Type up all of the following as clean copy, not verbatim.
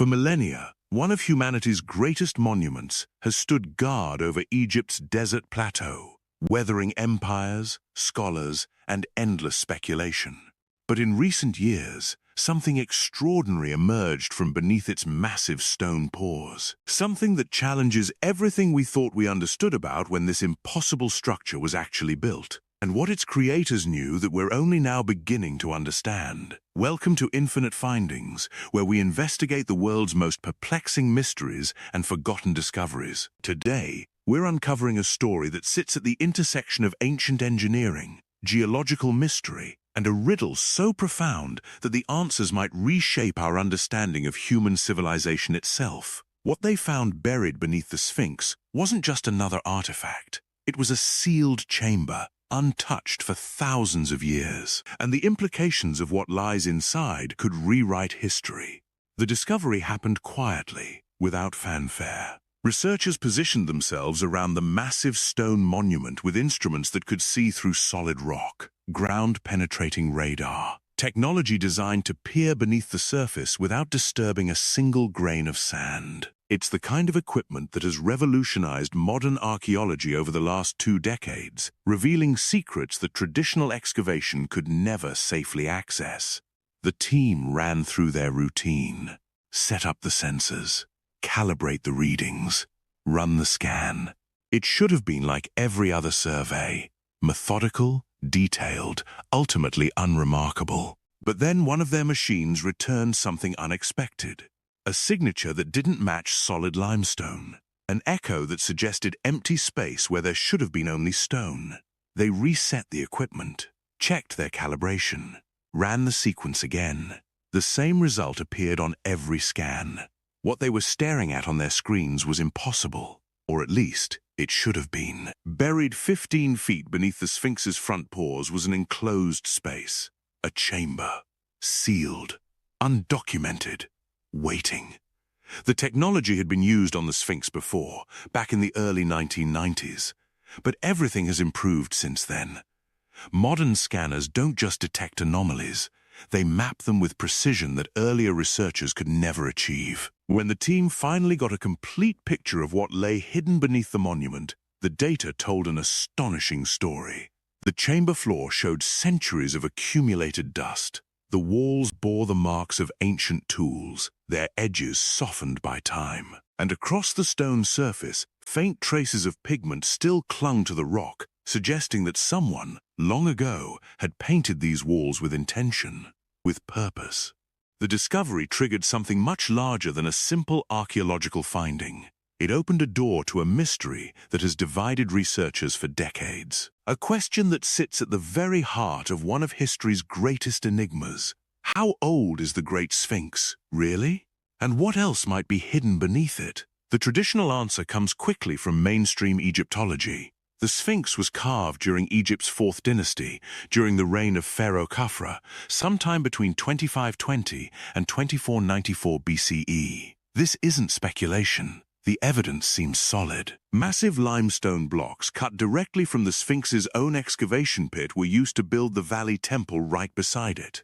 For millennia, one of humanity's greatest monuments has stood guard over Egypt's desert plateau, weathering empires, scholars, and endless speculation. But in recent years, something extraordinary emerged from beneath its massive stone paws. Something that challenges everything we thought we understood about when this impossible structure was actually built, and what its creators knew that we're only now beginning to understand. Welcome to Infinite Findings, where we investigate the world's most perplexing mysteries and forgotten discoveries. Today, we're uncovering a story that sits at the intersection of ancient engineering, geological mystery, and a riddle so profound that the answers might reshape our understanding of human civilization itself. What they found buried beneath the Sphinx wasn't just another artifact. It was a sealed chamber, untouched for thousands of years, and the implications of what lies inside could rewrite history. The discovery happened quietly, without fanfare. Researchers positioned themselves around the massive stone monument with instruments that could see through solid rock, ground-penetrating radar, technology designed to peer beneath the surface without disturbing a single grain of sand. It's the kind of equipment that has revolutionized modern archaeology over the last 2 decades, revealing secrets that traditional excavation could never safely access. The team ran through their routine, set up the sensors, calibrate the readings, run the scan. It should have been like every other survey, methodical, detailed, ultimately unremarkable. But then one of their machines returned something unexpected. A signature that didn't match solid limestone. An echo that suggested empty space where there should have been only stone. They reset the equipment, checked their calibration, ran the sequence again. The same result appeared on every scan. What they were staring at on their screens was impossible, or at least it should have been. Buried 15 feet beneath the Sphinx's front paws was an enclosed space, a chamber, sealed, undocumented, waiting. The technology had been used on the Sphinx before, back in the early 1990s, but everything has improved since then. Modern scanners don't just detect anomalies, they map them with precision that earlier researchers could never achieve. When the team finally got a complete picture of what lay hidden beneath the monument, the data told an astonishing story. The chamber floor showed centuries of accumulated dust. The walls bore the marks of ancient tools, their edges softened by time. And across the stone surface, faint traces of pigment still clung to the rock, suggesting that someone, long ago, had painted these walls with intention, with purpose. The discovery triggered something much larger than a simple archaeological finding. It opened a door to a mystery that has divided researchers for decades. A question that sits at the very heart of one of history's greatest enigmas. How old is the Great Sphinx, really? And what else might be hidden beneath it? The traditional answer comes quickly from mainstream Egyptology. The Sphinx was carved during Egypt's 4th dynasty, during the reign of Pharaoh Khafre, sometime between 2520 and 2494 BCE. This isn't speculation. The evidence seems solid. Massive limestone blocks cut directly from the Sphinx's own excavation pit were used to build the valley temple right beside it.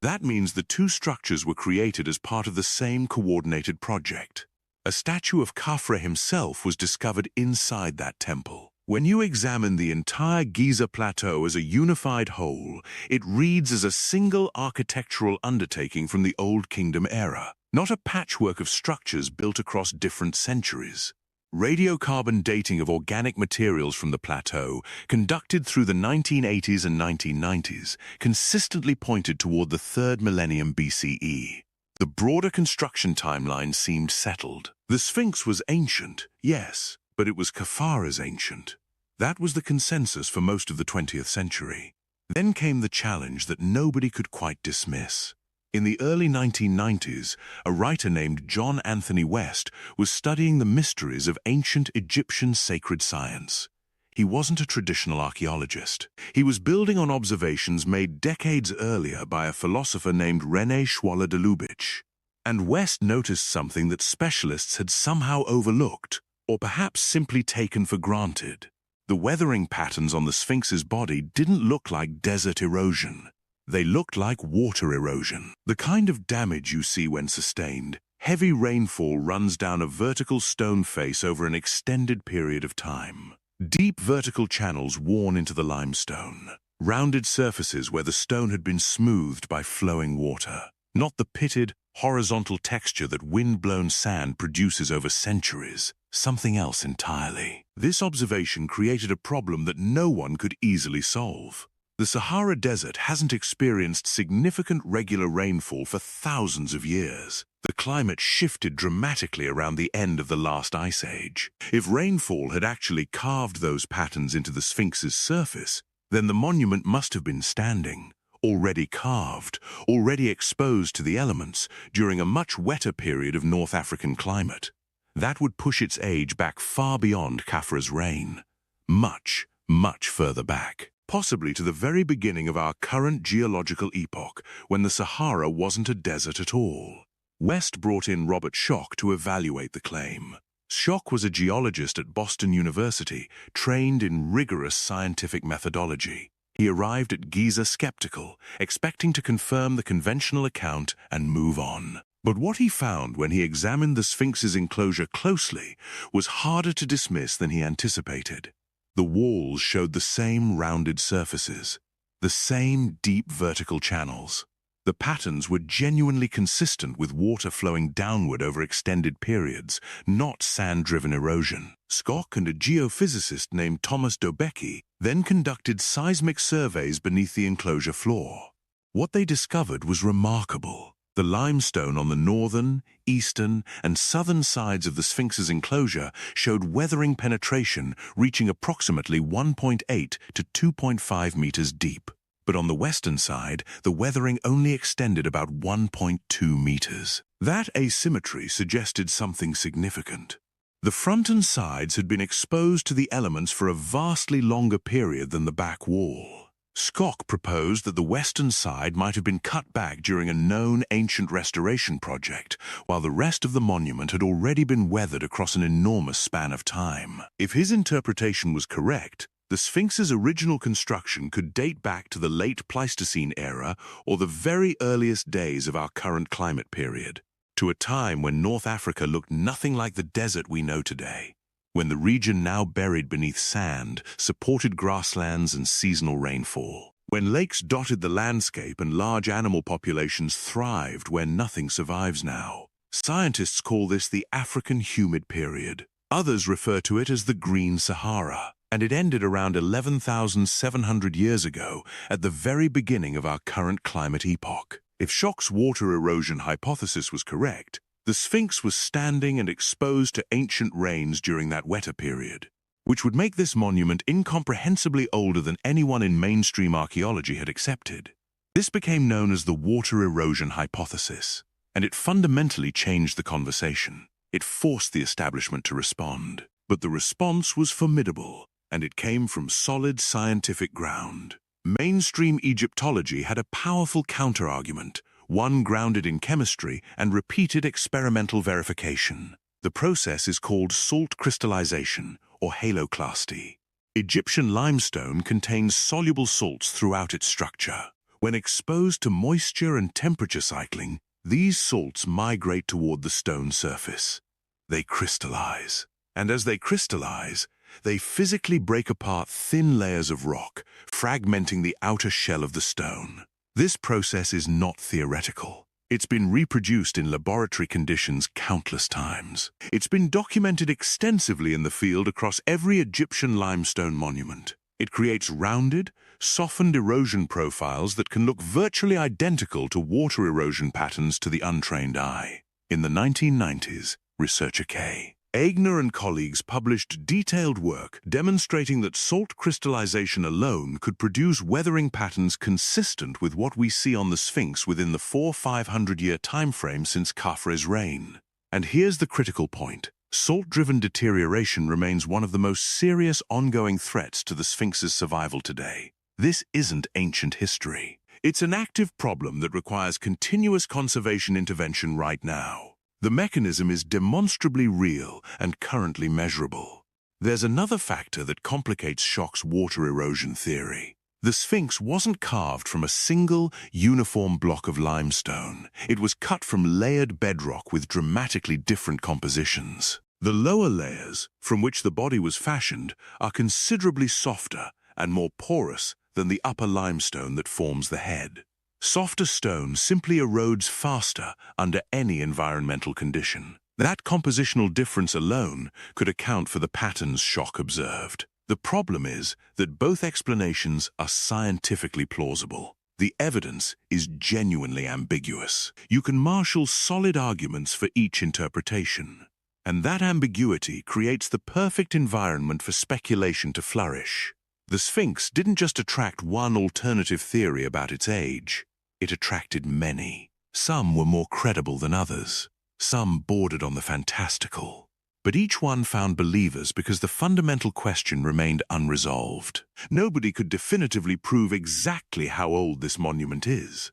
That means the 2 structures were created as part of the same coordinated project. A statue of Khafre himself was discovered inside that temple. When you examine the entire Giza plateau as a unified whole, it reads as a single architectural undertaking from the Old Kingdom era, not a patchwork of structures built across different centuries. Radiocarbon dating of organic materials from the plateau, conducted through the 1980s and 1990s, consistently pointed toward the 3rd millennium BCE. The broader construction timeline seemed settled. The Sphinx was ancient, yes, but it was Khafre's ancient. That was the consensus for most of the 20th century. Then came the challenge that nobody could quite dismiss. In the early 1990s, a writer named John Anthony West was studying the mysteries of ancient Egyptian sacred science. He wasn't a traditional archaeologist. He was building on observations made decades earlier by a philosopher named René Schwaller de Lubitsch. And West noticed something that specialists had somehow overlooked, or perhaps simply taken for granted. The weathering patterns on the Sphinx's body didn't look like desert erosion. They looked like water erosion, the kind of damage you see when sustained, Heavy rainfall runs down a vertical stone face over an extended period of time. Deep vertical channels worn into the limestone. Rounded surfaces where the stone had been smoothed by flowing water. Not the pitted, horizontal texture that wind-blown sand produces over centuries. Something else entirely. This observation created a problem that no one could easily solve. The Sahara Desert hasn't experienced significant regular rainfall for thousands of years. The climate shifted dramatically around the end of the last ice age. If rainfall had actually carved those patterns into the Sphinx's surface, then the monument must have been standing, already carved, already exposed to the elements during a much wetter period of North African climate. That would push its age back far beyond Khafre's reign. Much, much further back. Possibly to the very beginning of our current geological epoch, when the Sahara wasn't a desert at all. West brought in Robert Schoch to evaluate the claim. Schoch was a geologist at Boston University, trained in rigorous scientific methodology. He arrived at Giza skeptical, expecting to confirm the conventional account and move on. But what he found when he examined the Sphinx's enclosure closely was harder to dismiss than he anticipated. The walls showed the same rounded surfaces, the same deep vertical channels. The patterns were genuinely consistent with water flowing downward over extended periods, not sand-driven erosion. Schoch and a geophysicist named Thomas Dobecki then conducted seismic surveys beneath the enclosure floor. What they discovered was remarkable. The limestone on the northern, eastern, and southern sides of the Sphinx's enclosure showed weathering penetration reaching approximately 1.8 to 2.5 meters deep. But on the western side, the weathering only extended about 1.2 meters. That asymmetry suggested something significant. The front and sides had been exposed to the elements for a vastly longer period than the back wall. Schoch proposed that the western side might have been cut back during a known ancient restoration project, while the rest of the monument had already been weathered across an enormous span of time. If his interpretation was correct, the Sphinx's original construction could date back to the late Pleistocene era or the very earliest days of our current climate period, to a time when North Africa looked nothing like the desert we know today. When the region now buried beneath sand supported grasslands and seasonal rainfall. When lakes dotted the landscape and large animal populations thrived where nothing survives now. Scientists call this the African humid period. Others refer to it as the Green Sahara, and it ended around 11,700 years ago at the very beginning of our current climate epoch. If Schoch's water erosion hypothesis was correct, the Sphinx was standing and exposed to ancient rains during that wetter period, which would make this monument incomprehensibly older than anyone in mainstream archaeology had accepted. This became known as the water erosion hypothesis, and it fundamentally changed the conversation. It forced the establishment to respond, but the response was formidable, and it came from solid scientific ground. Mainstream Egyptology had a powerful counter-argument, one grounded in chemistry and repeated experimental verification. The process is called salt crystallization, or haloclasty. Egyptian limestone contains soluble salts throughout its structure. When exposed to moisture and temperature cycling, these salts migrate toward the stone surface. They crystallize. And as they crystallize, they physically break apart thin layers of rock, fragmenting the outer shell of the stone. This process is not theoretical. It's been reproduced in laboratory conditions countless times. It's been documented extensively in the field across every Egyptian limestone monument. It creates rounded, softened erosion profiles that can look virtually identical to water erosion patterns to the untrained eye. In the 1990s, researcher K. Aigner and colleagues published detailed work demonstrating that salt crystallization alone could produce weathering patterns consistent with what we see on the Sphinx within the 400-500-year timeframe since Khafre's reign. And here's the critical point. Salt-driven deterioration remains one of the most serious ongoing threats to the Sphinx's survival today. This isn't ancient history. It's an active problem that requires continuous conservation intervention right now. The mechanism is demonstrably real and currently measurable. There's another factor that complicates Schoch's water erosion theory. The Sphinx wasn't carved from a single, uniform block of limestone. It was cut from layered bedrock with dramatically different compositions. The lower layers, from which the body was fashioned, are considerably softer and more porous than the upper limestone that forms the head. Softer stone simply erodes faster under any environmental condition. That compositional difference alone could account for the pattern's shock observed. The problem is that both explanations are scientifically plausible. The evidence is genuinely ambiguous. You can marshal solid arguments for each interpretation, and that ambiguity creates the perfect environment for speculation to flourish. The Sphinx didn't just attract one alternative theory about its age. It attracted many. Some were more credible than others. Some bordered on the fantastical. But each one found believers because the fundamental question remained unresolved. Nobody could definitively prove exactly how old this monument is.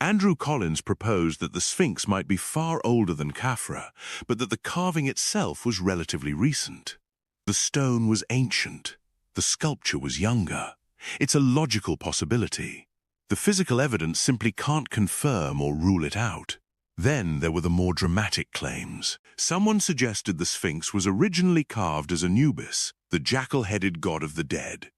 Andrew Collins proposed that the Sphinx might be far older than Khafre, but that the carving itself was relatively recent. The stone was ancient. The sculpture was younger. It's a logical possibility. The physical evidence simply can't confirm or rule it out. Then there were the more dramatic claims. Someone suggested the Sphinx was originally carved as Anubis, the jackal-headed god of the dead.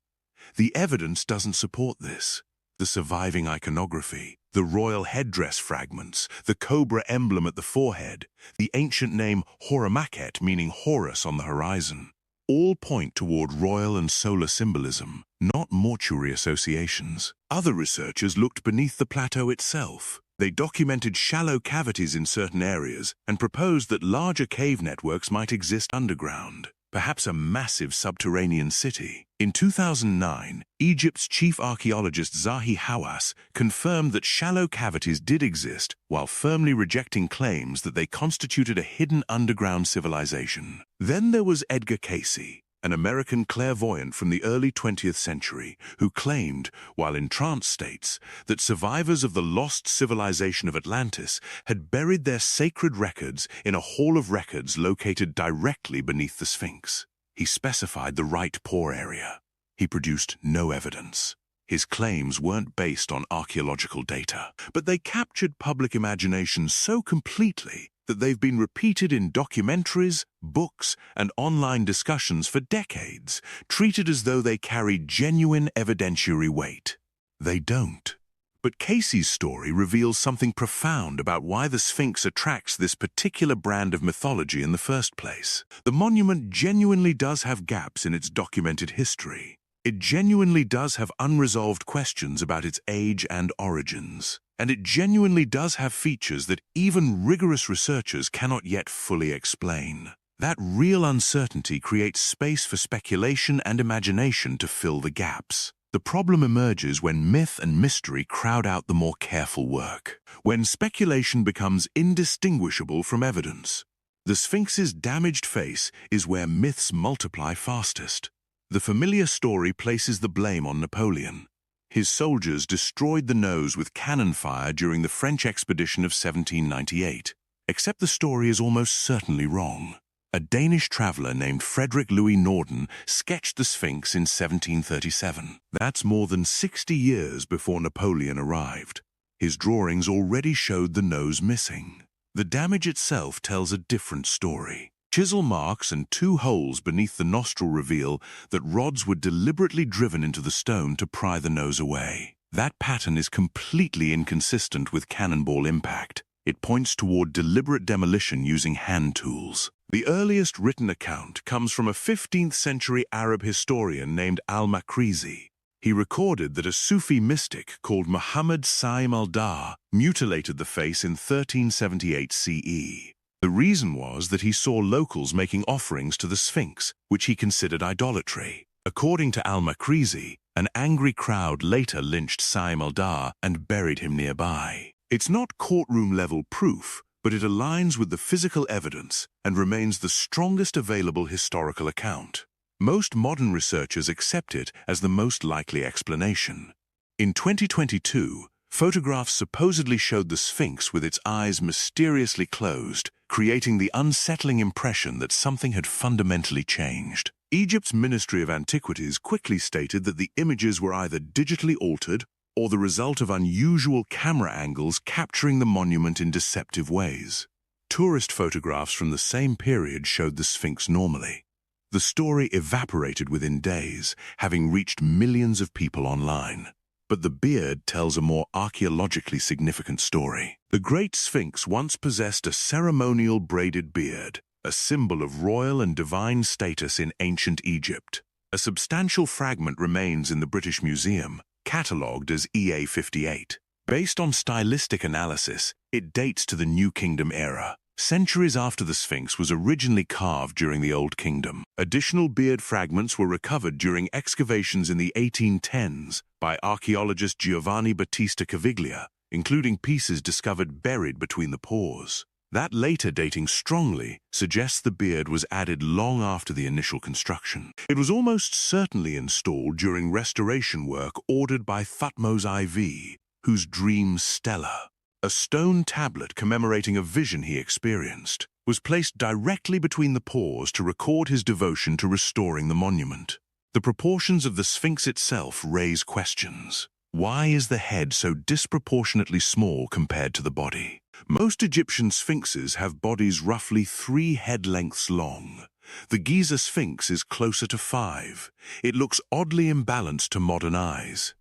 The evidence doesn't support this. The surviving iconography, the royal headdress fragments, the cobra emblem at the forehead, the ancient name Horamakhet meaning Horus on the horizon, all point toward royal and solar symbolism, not mortuary associations. Other researchers looked beneath the plateau itself. They documented shallow cavities in certain areas and proposed that larger cave networks might exist underground, perhaps a massive subterranean city. In 2009, Egypt's chief archaeologist Zahi Hawass confirmed that shallow cavities did exist while firmly rejecting claims that they constituted a hidden underground civilization. Then there was Edgar Cayce, an American clairvoyant from the early 20th century, who claimed, while in trance states, that survivors of the lost civilization of Atlantis had buried their sacred records in a hall of records located directly beneath the Sphinx. He specified the right pore area. He produced no evidence. His claims weren't based on archaeological data, but they captured public imagination so completely that they've been repeated in documentaries, books, and online discussions for decades, treated as though they carried genuine evidentiary weight. They don't. But Cayce's story reveals something profound about why the Sphinx attracts this particular brand of mythology in the first place. The monument genuinely does have gaps in its documented history. It genuinely does have unresolved questions about its age and origins. And it genuinely does have features that even rigorous researchers cannot yet fully explain. That real uncertainty creates space for speculation and imagination to fill the gaps. The problem emerges when myth and mystery crowd out the more careful work, when speculation becomes indistinguishable from evidence. The Sphinx's damaged face is where myths multiply fastest. The familiar story places the blame on Napoleon. His soldiers destroyed the nose with cannon fire during the French expedition of 1798. Except the story is almost certainly wrong. A Danish traveler named Frederick Louis Norden sketched the Sphinx in 1737. That's more than 60 years before Napoleon arrived. His drawings already showed the nose missing. The damage itself tells a different story. Chisel marks and 2 holes beneath the nostril reveal that rods were deliberately driven into the stone to pry the nose away. That pattern is completely inconsistent with cannonball impact. It points toward deliberate demolition using hand tools. The earliest written account comes from a 15th-century Arab historian named al-Makrizi. He recorded that a Sufi mystic called Muhammad Saim al-Dar mutilated the face in 1378 CE. The reason was that he saw locals making offerings to the Sphinx, which he considered idolatry. According to al-Makrizi, an angry crowd later lynched Saim al-Dar and buried him nearby. It's not courtroom-level proof, but it aligns with the physical evidence and remains the strongest available historical account. Most modern researchers accept it as the most likely explanation. In 2022, photographs supposedly showed the Sphinx with its eyes mysteriously closed, creating the unsettling impression that something had fundamentally changed. Egypt's Ministry of Antiquities quickly stated that the images were either digitally altered or the result of unusual camera angles capturing the monument in deceptive ways. Tourist photographs from the same period showed the Sphinx normally. The story evaporated within days, having reached millions of people online. But the beard tells a more archaeologically significant story. The Great Sphinx once possessed a ceremonial braided beard, a symbol of royal and divine status in ancient Egypt. A substantial fragment remains in the British Museum, catalogued as EA58. Based on stylistic analysis, it dates to the New Kingdom era, centuries after the Sphinx was originally carved during the Old Kingdom. Additional beard fragments were recovered during excavations in the 1810s by archaeologist Giovanni Battista Caviglia, including pieces discovered buried between the paws. That later dating strongly suggests the beard was added long after the initial construction. It was almost certainly installed during restoration work ordered by Thutmose IV, whose dream Stella, a stone tablet commemorating a vision he experienced, was placed directly between the paws to record his devotion to restoring the monument. The proportions of the Sphinx itself raise questions. Why is the head so disproportionately small compared to the body? Most Egyptian sphinxes have bodies roughly 3 head lengths long. The Giza Sphinx is closer to 5. It looks oddly imbalanced to modern eyes.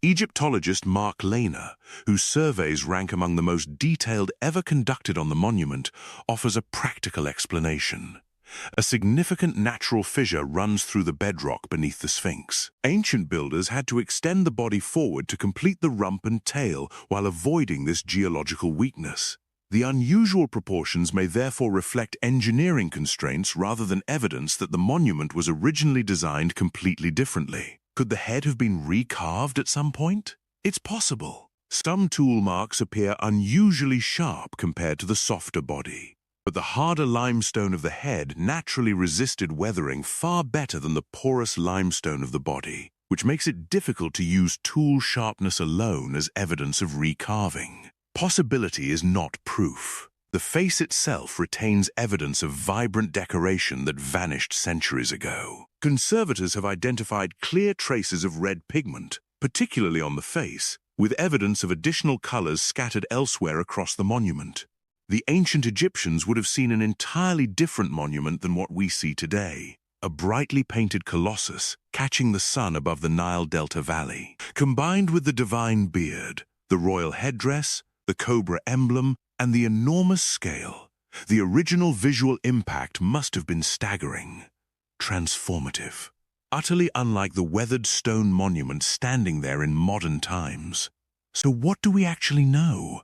Egyptologist Mark Lehner, whose surveys rank among the most detailed ever conducted on the monument, offers a practical explanation. A significant natural fissure runs through the bedrock beneath the Sphinx. Ancient builders had to extend the body forward to complete the rump and tail while avoiding this geological weakness. The unusual proportions may therefore reflect engineering constraints rather than evidence that the monument was originally designed completely differently. Could the head have been recarved at some point? It's possible. Some tool marks appear unusually sharp compared to the softer body. But the harder limestone of the head naturally resisted weathering far better than the porous limestone of the body, which makes it difficult to use tool sharpness alone as evidence of recarving. Possibility is not proof. The face itself retains evidence of vibrant decoration that vanished centuries ago. Conservators have identified clear traces of red pigment, particularly on the face, with evidence of additional colors scattered elsewhere across the monument. The ancient Egyptians would have seen an entirely different monument than what we see today, a brightly painted colossus catching the sun above the Nile Delta Valley. Combined with the divine beard, the royal headdress, the cobra emblem, and the enormous scale, the original visual impact must have been staggering, transformative, utterly unlike the weathered stone monument standing there in modern times. So what do we actually know?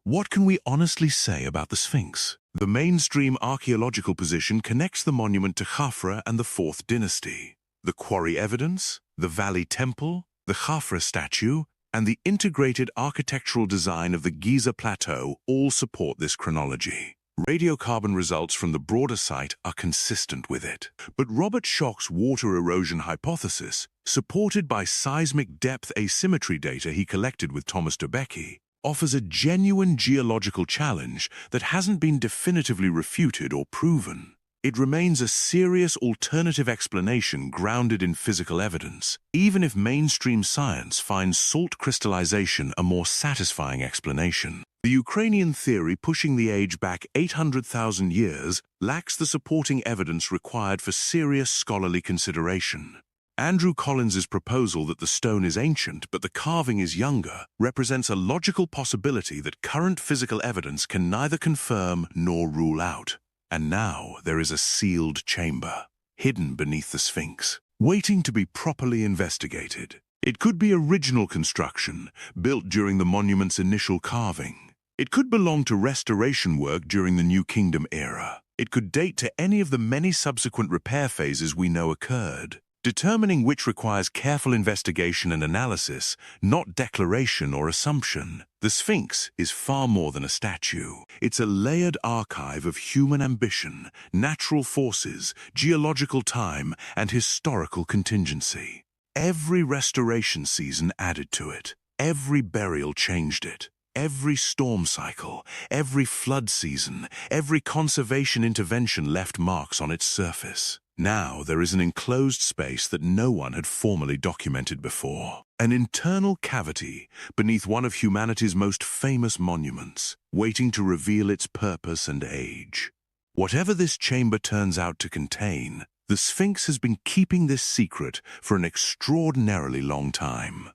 What can we honestly say about the Sphinx? The mainstream archaeological position connects the monument to Khafre and the 4th dynasty. The quarry evidence, the valley temple, the Khafre statue, and the integrated architectural design of the Giza Plateau all support this chronology. Radiocarbon results from the broader site are consistent with it. But Robert Schoch's water erosion hypothesis, supported by seismic depth asymmetry data he collected with Thomas Debunking, offers a genuine geological challenge that hasn't been definitively refuted or proven. It remains a serious alternative explanation grounded in physical evidence, even if mainstream science finds salt crystallization a more satisfying explanation. The Ukrainian theory pushing the age back 800,000 years lacks the supporting evidence required for serious scholarly consideration. Andrew Collins's proposal that the stone is ancient but the carving is younger represents a logical possibility that current physical evidence can neither confirm nor rule out. And now there is a sealed chamber, hidden beneath the Sphinx, waiting to be properly investigated. It could be original construction, built during the monument's initial carving. It could belong to restoration work during the New Kingdom era. It could date to any of the many subsequent repair phases we know occurred. Determining which requires careful investigation and analysis, not declaration or assumption. The Sphinx is far more than a statue. It's a layered archive of human ambition, natural forces, geological time, and historical contingency. Every restoration season added to it. Every burial changed it. Every storm cycle, every flood season, every conservation intervention left marks on its surface. Now there is an enclosed space that no one had formally documented before. An internal cavity beneath one of humanity's most famous monuments, waiting to reveal its purpose and age. Whatever this chamber turns out to contain, the Sphinx has been keeping this secret for an extraordinarily long time.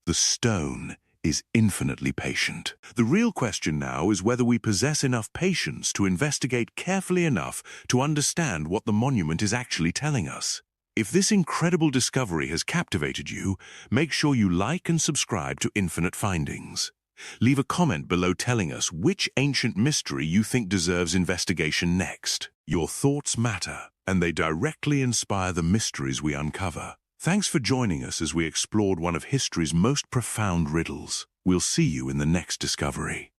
The stone is infinitely patient. The real question now is whether we possess enough patience to investigate carefully enough to understand what the monument is actually telling us. If this incredible discovery has captivated you, make sure you like and subscribe to Infinite Findings. Leave a comment below telling us which ancient mystery you think deserves investigation next. Your thoughts matter, and they directly inspire the mysteries we uncover. Thanks for joining us as we explored one of history's most profound riddles. We'll see you in the next discovery.